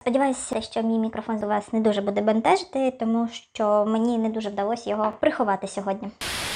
Сподіваюся, що мій мікрофон за вас не дуже буде бентежити, тому що мені не дуже вдалося його приховати сьогодні.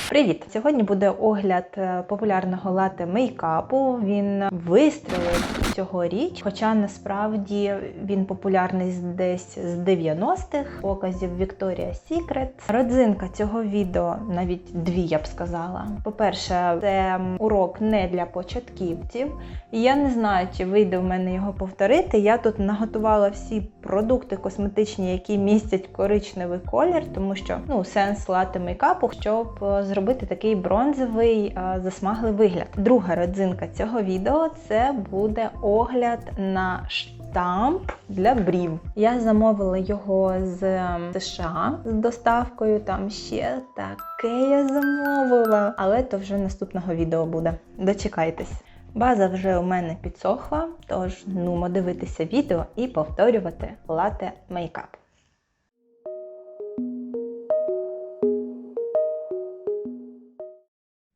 Привіт! Сьогодні буде огляд популярного лате мейкапу. Він вистрілив цьогоріч, хоча насправді він популярний десь з 90-х, показів Victoria's Secret. Родзинка цього відео, навіть дві я б сказала. По-перше, це урок не для початківців. Я не знаю, чи вийде в мене його повторити. Я тут наготувала всі продукти косметичні, які містять коричневий колір, тому що сенс лате мейкапу, щоб зробити такий бронзовий, засмаглий вигляд. Друга родзинка цього відео – це буде огляд на штамп для брів. Я замовила його з США з доставкою, там ще таке я замовила, але то вже наступного відео буде. Дочекайтесь. База вже у мене підсохла, тож нумо дивитися відео і повторювати лате мейкап.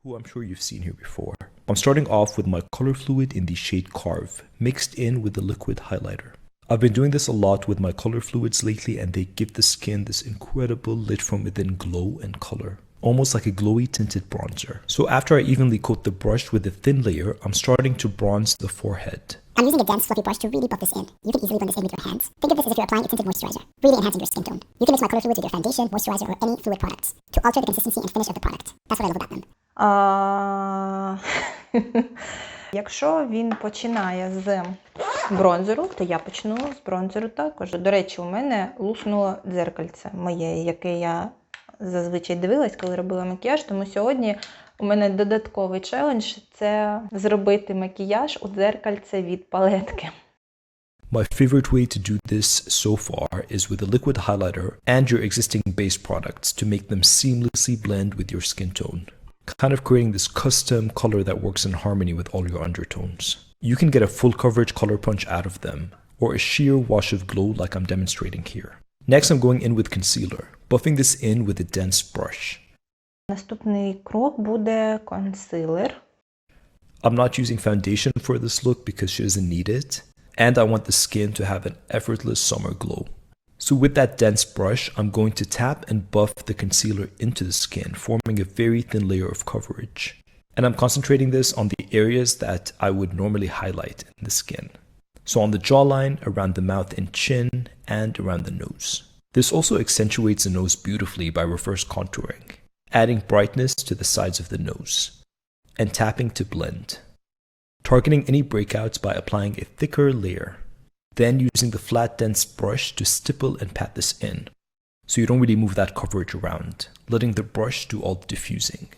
Who I'm sure you've seen here before. I'm starting off with my color fluid in the shade Carve, mixed in with the liquid highlighter. I've been doing this a lot with my color fluids lately, and they give the skin this incredible lit from within glow and color, almost like a glowy tinted bronzer. So after I evenly coat the brush with a thin layer, I'm starting to bronze the forehead. I'm using a dense fluffy brush to really buff this in. You can easily blend this in with your hands. Think of this as if you're applying a tinted moisturizer, really enhancing your skin tone. You can mix my color fluids with your foundation, moisturizer, or any fluid products to alter the consistency and finish of the product. That's what I love about them. Якщо він починає з бронзеру, то я почну з бронзеру також. До речі, у мене луснуло дзеркальце моє, яке я зазвичай дивилась, коли робила макіяж, тому сьогодні у мене додатковий челендж – це зробити макіяж у дзеркальце від палетки. My favorite way to do this so far is with a liquid highlighter and your existing base products to make them seamlessly blend with your skin tone, kind of creating this custom color that works in harmony with all your undertones. You can get a full coverage color punch out of them, or a sheer wash of glow like I'm demonstrating here. Next, I'm going in with concealer, buffing this in with a dense brush. Наступний крок буде консилер. I'm not using foundation for this look because she doesn't need it, and I want the skin to have an effortless summer glow. So with that dense brush, I'm going to tap and buff the concealer into the skin, forming a very thin layer of coverage. And I'm concentrating this on the areas that I would normally highlight in the skin. So on the jawline, around the mouth and chin, and around the nose. This also accentuates the nose beautifully by reverse contouring, adding brightness to the sides of the nose, and tapping to blend. Targeting any breakouts by applying a thicker layer, then using the flat dense brush to stipple and pat this in, so you don't really move that coverage around, letting the brush do all the diffusing.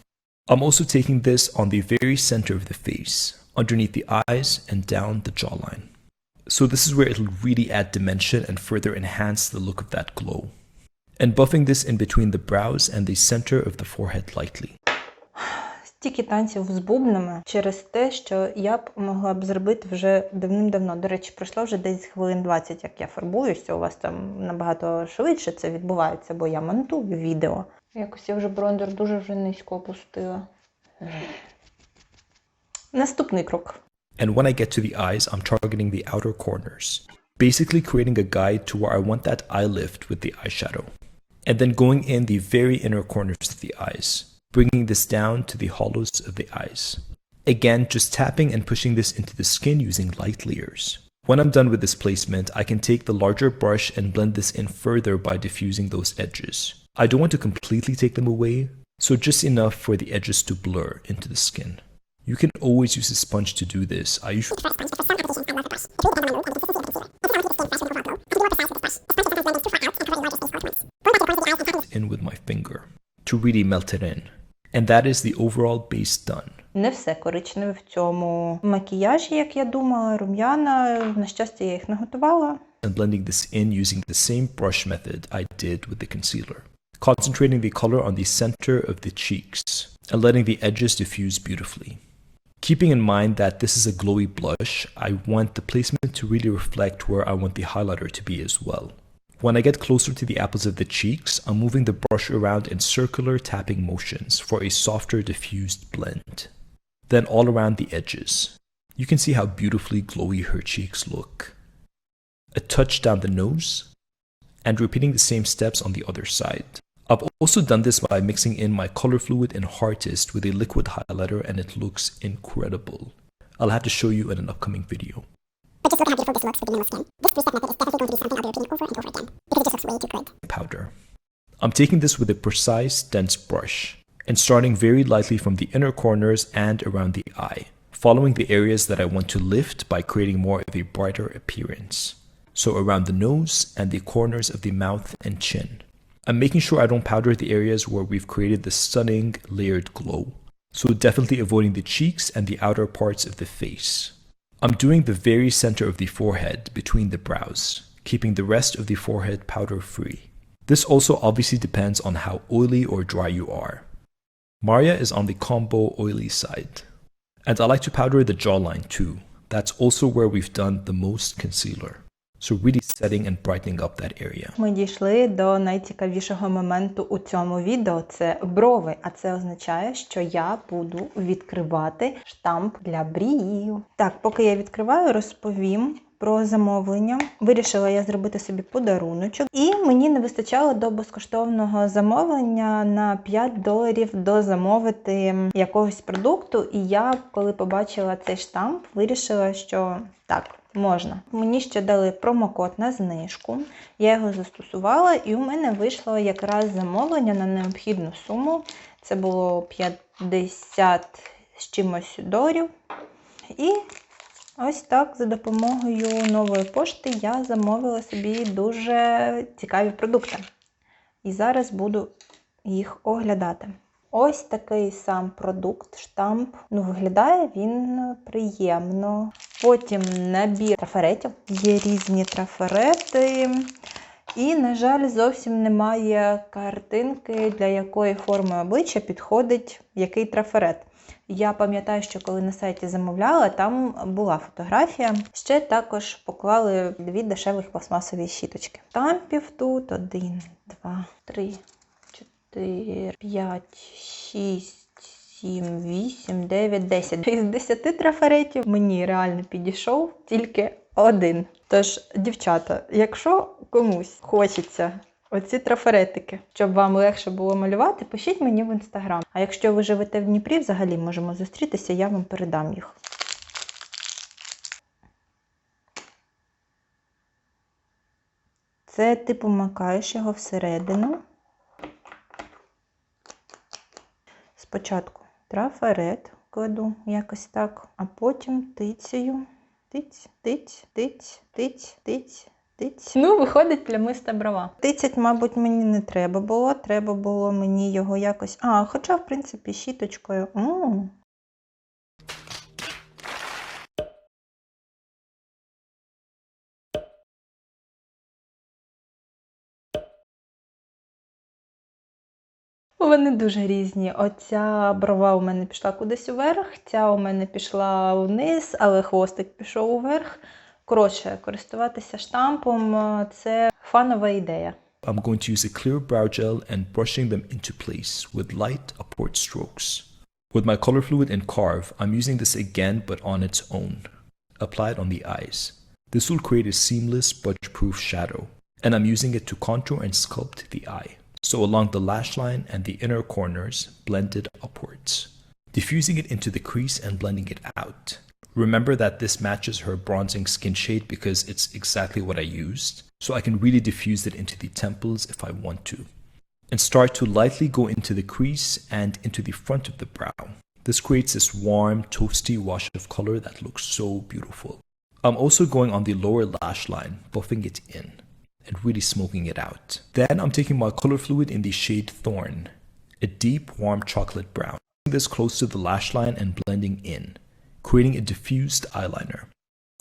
I'm also taking this on the very center of the face, underneath the eyes and down the jawline. So this is where it'll really add dimension and further enhance the look of that glow. And buffing this in between the brows and the center of the forehead lightly. Стільки танців з бубнами через те, що я б могла б зробити вже давним-давно. До речі, пройшло вже десь хвилин 20, як я фарбуюся. У вас там набагато швидше це відбувається, бо я монтую відео. Якось я вже бронзер дуже вже низько опустила. Наступний крок. And when I get to the eyes, I'm targeting the outer corners, basically creating a guide to where I want that eye lift with the eyeshadow. And then going in the very inner corners of the eyes, bringing this down to the hollows of the eyes. Again, just tapping and pushing this into the skin using light layers. When I'm done with this placement, I can take the larger brush and blend this in further by diffusing those edges. I don't want to completely take them away, so just enough for the edges to blur into the skin. You can always use a sponge to do this. I usually in with my finger to really melt it in. And that is the overall base done. Не все коричневе в цьому макіяжі, як я думала, рум'яна. На щастя, я їх не готувала. And blending this in using the same brush method I did with the concealer. Concentrating the color on the center of the cheeks and letting the edges diffuse beautifully. Keeping in mind that this is a glowy blush, I want the placement to really reflect where I want the highlighter to be as well. When I get closer to the apples of the cheeks, I'm moving the brush around in circular tapping motions for a softer diffused blend. Then all around the edges. You can see how beautifully glowy her cheeks look. a touch down the nose, and repeating the same steps on the other side. I've also done this by mixing in my color fluid in Hardest with a liquid highlighter, and it looks incredible. I'll have to show you in an upcoming video. But just look at how beautiful this looks with the minimal skin. This three-step method is definitely going to be something I'll be repeating over and over again, because it just looks way too good. Powder. I'm taking this with a precise, dense brush, and starting very lightly from the inner corners and around the eye, following the areas that I want to lift by creating more of a brighter appearance. So around the nose and the corners of the mouth and chin. I'm making sure I don't powder the areas where we've created the stunning layered glow, so definitely avoiding the cheeks and the outer parts of the face. I'm doing the very center of the forehead between the brows, keeping the rest of the forehead powder free. This also obviously depends on how oily or dry you are. Maria is on the combo oily side. And I like to powder the jawline too. That's also where we've done the most concealer. So really setting and brightening up that area. Ми дійшли до найцікавішого моменту у цьому відео. Це брови. А це означає, що я буду відкривати штамп для брів. Так, поки я відкриваю, розповім про замовлення. Вирішила я зробити собі подаруночок. І мені не вистачало до безкоштовного замовлення на $5 дозамовити якогось продукту. І я, коли побачила цей штамп, вирішила, що так, можна. Мені ще дали промокод на знижку. Я його застосувала, і у мене вийшло якраз замовлення на необхідну суму. Це було 50 з чимось $. І ось так, за допомогою нової пошти, я замовила собі дуже цікаві продукти. І зараз буду їх оглядати. Ось такий сам продукт, штамп. Ну, виглядає він приємно. Потім набір трафаретів. Є різні трафарети. І, на жаль, зовсім немає картинки, для якої форми обличчя підходить який трафарет. Я пам'ятаю, що коли на сайті замовляла, там була фотографія. Ще також поклали 2 дешевих пластмасові щіточки. Штампів тут 1, 2, 3, 4, 5, 6, 7, 8, 9, 10. Із 10 трафаретів мені реально підійшов тільки 1. Тож, дівчата, якщо комусь хочеться оці трафаретики, щоб вам легше було малювати, пишіть мені в Інстаграм. А якщо ви живете в Дніпрі, взагалі можемо зустрітися, я вам передам їх. Це типу макаєш його всередину. Спочатку трафарет кладу якось так, а потім тицею. Тиць, тиць, тиць, тиць, тиць, тиць. Ну, виходить плямиста брова. Тицять, мабуть, мені не треба було. Треба було мені його якось... хоча, в принципі, щіточкою. Вони дуже різні. Оця брова у мене пішла кудись уверх, ця у мене пішла вниз, але хвостик пішов уверх. Коротше, користуватися штампом – це фанова ідея. I'm going to use a clear brow gel and brushing them into place with light upward strokes. With my color fluid and Carve, I'm using this again but on its own. Apply it on the eyes. This will create a seamless budge-proof shadow, and I'm using it to contour and sculpt the eye. So along the lash line and the inner corners, blend it upwards. Diffusing it into the crease and blending it out. Remember that this matches her bronzing skin shade because it's exactly what I used, so I can really diffuse it into the temples if I want to. And start to lightly go into the crease and into the front of the brow. This creates this warm, toasty wash of color that looks so beautiful. I'm also going on the lower lash line, buffing it in and really smoking it out. Then I'm taking my color fluid in the shade Thorn, a deep, warm chocolate brown. Putting this close to the lash line and blending in, creating a diffused eyeliner.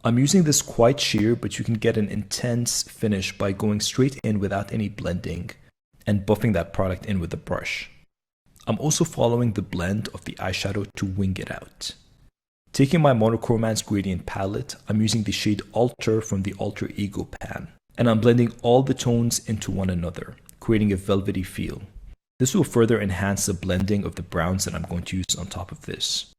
I'm using this quite sheer, but you can get an intense finish by going straight in without any blending and buffing that product in with a brush. I'm also following the blend of the eyeshadow to wing it out. Taking my Monochromance gradient palette, I'm using the shade Alter from the Alter Ego pan. And I'm blending all the tones into one another, creating a velvety feel. This will further enhance the blending of the browns that I'm going to use on top of this.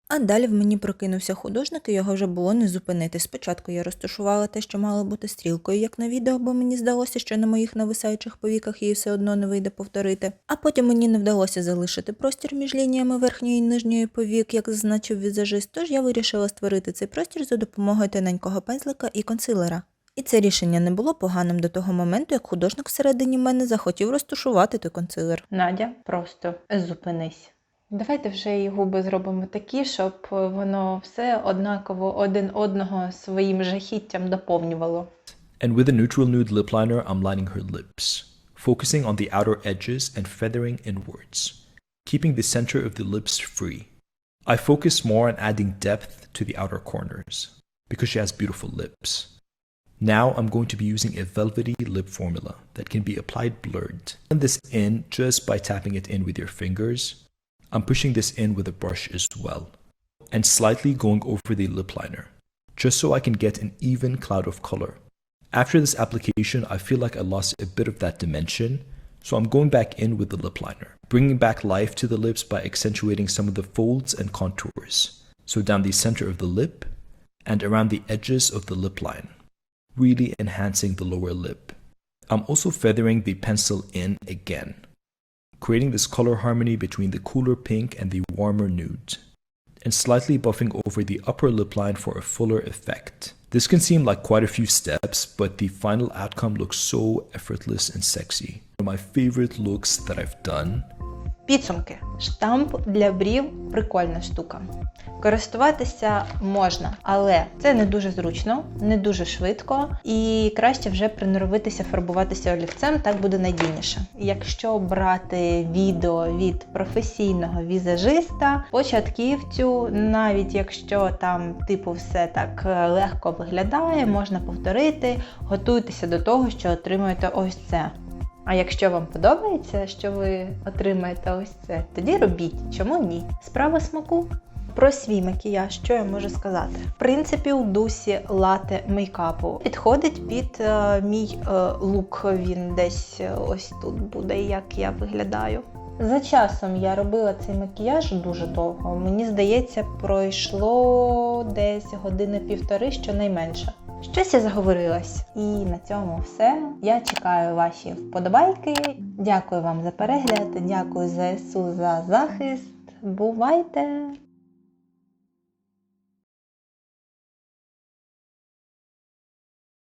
А далі в мені прокинувся художник, і його вже було не зупинити. Спочатку я розташувала те, що мало бути стрілкою, як на відео, бо мені здалося, що на моїх нависаючих повіках її все одно не вийде повторити. А потім мені не вдалося залишити простір між лініями верхньої і нижньої повік, як зазначив візажист, тож я вирішила створити цей простір за допомогою тоненького пензлика і консилера. І це рішення не було поганим до того моменту, як художник всередині мене захотів розташувати той консилер. Надя, просто зупинись. Давайте вже її губи зробимо такі, щоб воно все однаково один одного своїм жахіттям доповнювало. And with a neutral nude lip liner, I'm lining her lips, focusing on the outer edges and feathering inwards, keeping the center of the lips free. I focus more on adding depth to the outer corners, because she has beautiful lips. Now I'm going to be using a velvety lip formula that can be applied blurred. Blend this in just by tapping it in with your fingers. I'm pushing this in with a brush as well, and slightly going over the lip liner, just so I can get an even cloud of color. After this application, I feel like I lost a bit of that dimension, so I'm going back in with the lip liner, bringing back life to the lips by accentuating some of the folds and contours, so down the center of the lip and around the edges of the lip line, really enhancing the lower lip. I'm also feathering the pencil in again, creating this color harmony between the cooler pink and the warmer nude, and slightly buffing over the upper lip line for a fuller effect. This can seem like quite a few steps, but the final outcome looks so effortless and sexy. One of my favorite looks that I've done. Підсумки. Штамп для брів – прикольна штука. Користуватися можна, але це не дуже зручно, не дуже швидко і краще вже приноровитися фарбуватися олівцем, так буде надійніше. Якщо брати відео від професійного візажиста, початківцю, навіть якщо там типу все так легко виглядає, можна повторити, готуйтеся до того, що отримуєте ось це. А якщо вам подобається, що ви отримаєте ось це, тоді робіть. Чому ні? Справа смаку. Про свій макіяж, що я можу сказати? В принципі, у дусі лате мейкапу підходить під мій лук. Він десь ось тут буде, як я виглядаю. За часом я робила цей макіяж дуже довго. Мені здається, пройшло десь години-півтори, щонайменше. Щось я заговорилась. І на цьому все. Я чекаю ваші вподобайки. Дякую вам за перегляд, дякую ЗСУ за захист. Бувайте!